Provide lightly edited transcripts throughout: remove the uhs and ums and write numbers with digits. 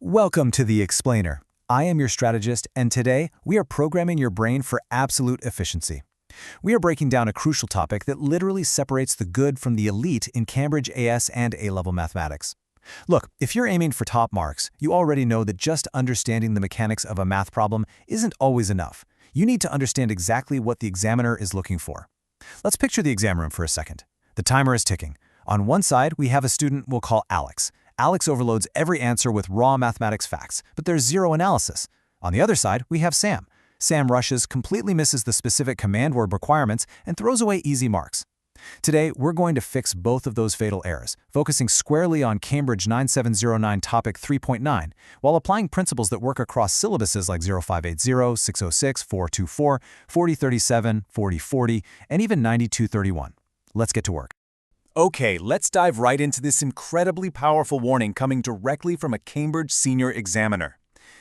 Welcome to The Explainer. I am your strategist, and today we are programming your brain for absolute efficiency. We are breaking down a crucial topic that literally separates the good from the elite in Cambridge AS and A-level mathematics. Look, if you're aiming for top marks, you already know that just understanding the mechanics of a math problem isn't always enough. You need to understand exactly what the examiner is looking for. Let's picture the exam room for a second. The timer is ticking. On one side, we have a student we'll call Alex. Alex overloads every answer with raw mathematics facts, but there's zero analysis. On the other side, we have Sam. Sam rushes, completely misses the specific command word requirements, and throws away easy marks. Today, we're going to fix both of those fatal errors, focusing squarely on Cambridge 9709 Topic 3.9, while applying principles that work across syllabuses like 0580, 606, 424, 4037, 4040, and even 9231. Let's get to work. Okay, let's dive right into this incredibly powerful warning coming directly from a Cambridge senior examiner.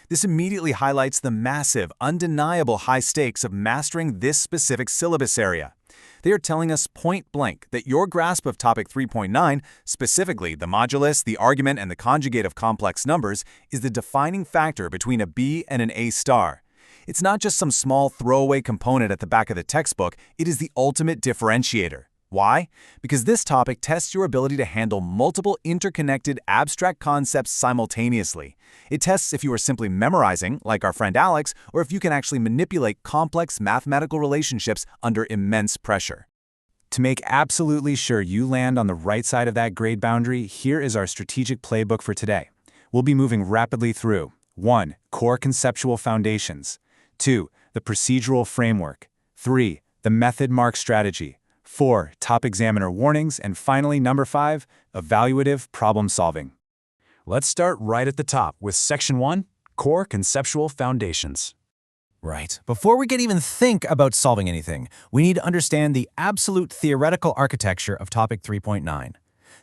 This immediately highlights the massive, undeniable high stakes of mastering this specific syllabus area. They are telling us point blank that your grasp of Topic 3.9, specifically the modulus, the argument, and the conjugate of complex numbers, is the defining factor between a B and an A star. It's not just some small throwaway component at the back of the textbook, it is the ultimate differentiator. Why? Because this topic tests your ability to handle multiple interconnected abstract concepts simultaneously. It tests if you are simply memorizing, like our friend Alex, or if you can actually manipulate complex mathematical relationships under immense pressure. To make absolutely sure you land on the right side of that grade boundary, here is our strategic playbook for today. We'll be moving rapidly through 1. Core conceptual foundations. 2. The procedural framework. 3. The method mark strategy. 4. Top examiner warnings, and finally, number 5, evaluative problem solving. Let's start right at the top with Section 1, Core Conceptual Foundations. Right. Before we can even think about solving anything, we need to understand the absolute theoretical architecture of Topic 3.9.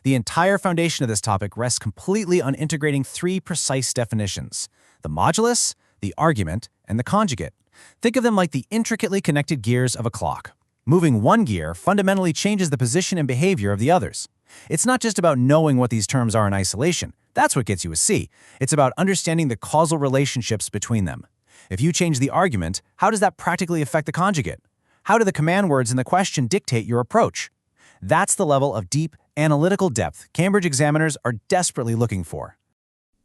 The entire foundation of this topic rests completely on integrating three precise definitions: the modulus, the argument, and the conjugate. Think of them like the intricately connected gears of a clock. Moving one gear fundamentally changes the position and behavior of the others. It's not just about knowing what these terms are in isolation. That's what gets you a C. It's about understanding the causal relationships between them. If you change the argument, how does that practically affect the conjugate? How do the command words in the question dictate your approach? That's the level of deep, analytical depth Cambridge examiners are desperately looking for.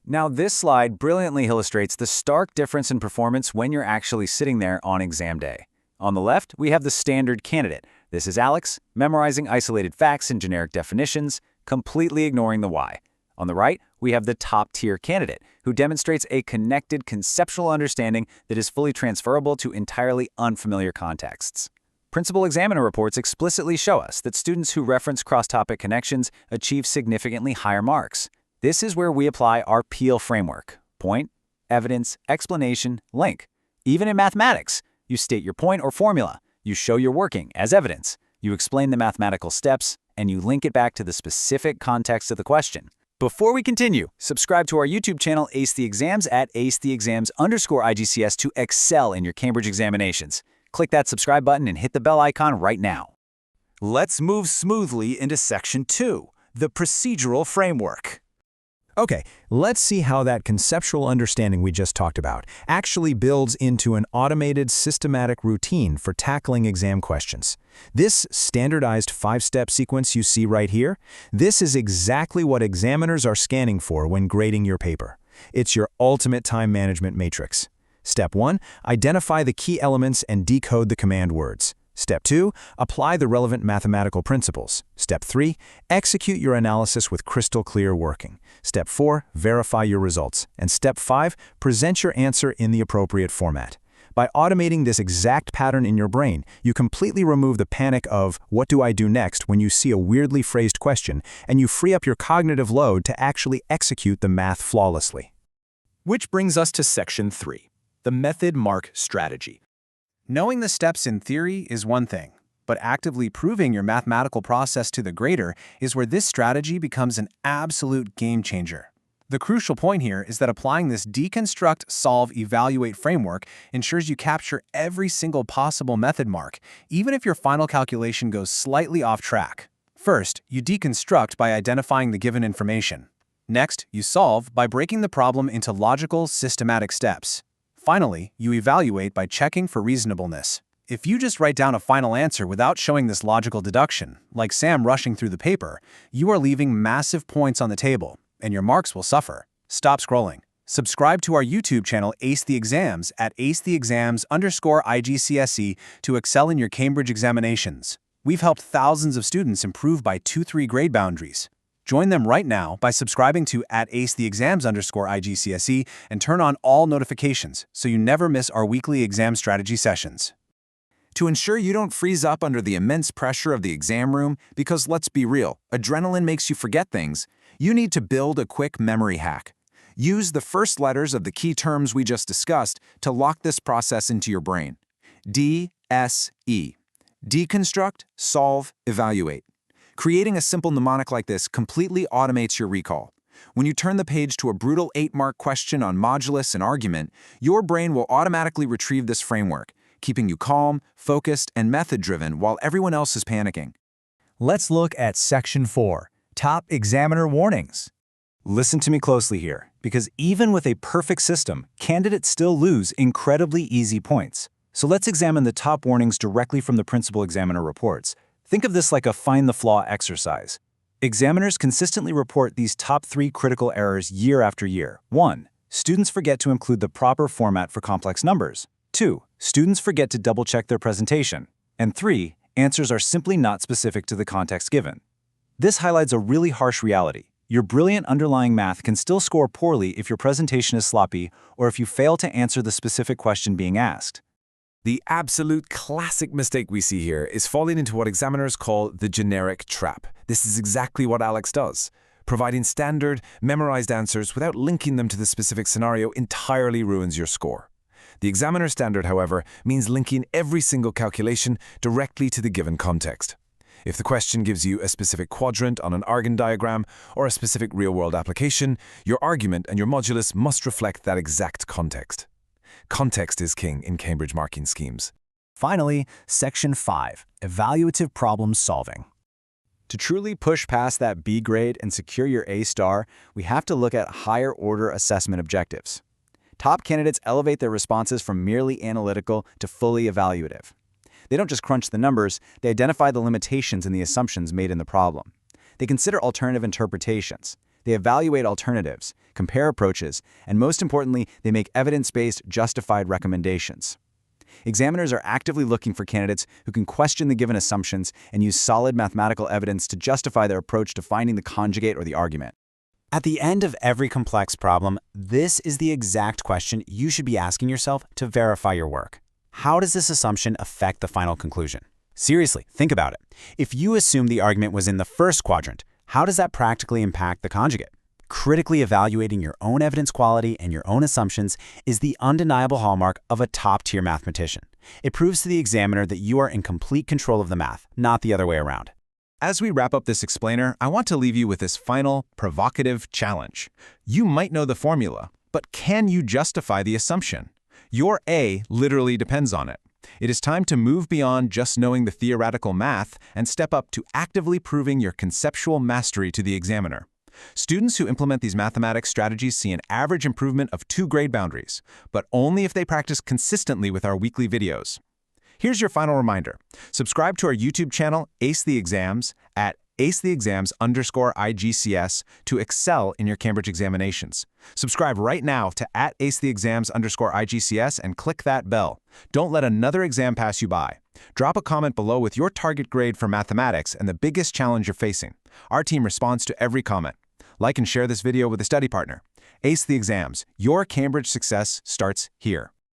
Now, this slide brilliantly illustrates the stark difference in performance when you're actually sitting there on exam day. On the left, we have the standard candidate. This is Alex, memorizing isolated facts and generic definitions, completely ignoring the why. On the right, we have the top-tier candidate, who demonstrates a connected conceptual understanding that is fully transferable to entirely unfamiliar contexts. Principal examiner reports explicitly show us that students who reference cross-topic connections achieve significantly higher marks. This is where we apply our Peel framework: point, evidence, explanation, link. Even in mathematics, you state your point or formula, you show your working as evidence, you explain the mathematical steps, and you link it back to the specific context of the question. Before we continue, subscribe to our YouTube channel Ace the Exams at acetheexams_IGCS to excel in your Cambridge examinations. Click that subscribe button and hit the bell icon right now. Let's move smoothly into Section 2, the procedural framework. Okay, let's see how that conceptual understanding we just talked about actually builds into an automated, systematic routine for tackling exam questions. This standardized 5-step sequence you see right here, this is exactly what examiners are scanning for when grading your paper. It's your ultimate time management matrix. Step 1, identify the key elements and decode the command words. Step 2, apply the relevant mathematical principles. Step 3, execute your analysis with crystal clear working. Step 4, verify your results. And Step 5, present your answer in the appropriate format. By automating this exact pattern in your brain, you completely remove the panic of "what do I do next" when you see a weirdly phrased question, and you free up your cognitive load to actually execute the math flawlessly. Which brings us to Section 3, the method mark strategy. Knowing the steps in theory is one thing, but actively proving your mathematical process to the grader is where this strategy becomes an absolute game changer. The crucial point here is that applying this deconstruct, solve, evaluate framework ensures you capture every single possible method mark, even if your final calculation goes slightly off track. First, you deconstruct by identifying the given information. Next, you solve by breaking the problem into logical, systematic steps. Finally, you evaluate by checking for reasonableness. If you just write down a final answer without showing this logical deduction, like Sam rushing through the paper, you are leaving massive points on the table, and your marks will suffer. Stop scrolling. Subscribe to our YouTube channel Ace the Exams at acetheexams_IGCSE to excel in your Cambridge examinations. We've helped thousands of students improve by 2-3 grade boundaries. Join them right now by subscribing to @acetheexams_IGCSE and turn on all notifications so you never miss our weekly exam strategy sessions. To ensure you don't freeze up under the immense pressure of the exam room, because let's be real, adrenaline makes you forget things, you need to build a quick memory hack. Use the first letters of the key terms we just discussed to lock this process into your brain. D-S-E. Deconstruct, solve, evaluate. Creating a simple mnemonic like this completely automates your recall. When you turn the page to a brutal 8-mark question on modulus and argument, your brain will automatically retrieve this framework, keeping you calm, focused, and method-driven while everyone else is panicking. Let's look at Section 4, Top Examiner Warnings. Listen to me closely here, because even with a perfect system, candidates still lose incredibly easy points. So let's examine the top warnings directly from the principal examiner reports. Think of this like a find the flaw exercise. Examiners consistently report these top 3 critical errors year after year. 1. Students forget to include the proper format for complex numbers. 2. Students forget to double-check their presentation. And 3. Answers are simply not specific to the context given. This highlights a really harsh reality. Your brilliant underlying math can still score poorly if your presentation is sloppy or if you fail to answer the specific question being asked. The absolute classic mistake we see here is falling into what examiners call the generic trap. This is exactly what Alex does. Providing standard, memorized answers without linking them to the specific scenario entirely ruins your score. The examiner standard, however, means linking every single calculation directly to the given context. If the question gives you a specific quadrant on an Argand diagram or a specific real-world application, your argument and your modulus must reflect that exact context. Context is king in Cambridge marking schemes. Finally, Section 5, Evaluative Problem Solving. To truly push past that B grade and secure your A star, we have to look at higher-order assessment objectives. Top candidates elevate their responses from merely analytical to fully evaluative. They don't just crunch the numbers, they identify the limitations in the assumptions made in the problem. They consider alternative interpretations. They evaluate alternatives, compare approaches, and most importantly, they make evidence-based, justified recommendations. Examiners are actively looking for candidates who can question the given assumptions and use solid mathematical evidence to justify their approach to finding the conjugate or the argument. At the end of every complex problem, this is the exact question you should be asking yourself to verify your work. How does this assumption affect the final conclusion? Seriously, think about it. If you assume the argument was in the first quadrant, how does that practically impact the conjugate? Critically evaluating your own evidence quality and your own assumptions is the undeniable hallmark of a top-tier mathematician. It proves to the examiner that you are in complete control of the math, not the other way around. As we wrap up this explainer, I want to leave you with this final, provocative challenge. You might know the formula, but can you justify the assumption? Your A literally depends on it. It is time to move beyond just knowing the theoretical math and step up to actively proving your conceptual mastery to the examiner. Students who implement these mathematics strategies see an average improvement of 2 grade boundaries, but only if they practice consistently with our weekly videos. Here's your final reminder. Subscribe to our YouTube channel, Ace the Exams, at acetheexams_IGCS to excel in your Cambridge examinations. Subscribe right now to @acetheexams_IGCS and click that bell. Don't let another exam pass you by. Drop a comment below with your target grade for mathematics and the biggest challenge you're facing. Our team responds to every comment. Like and share this video with a study partner. Ace the Exams, your Cambridge success starts here.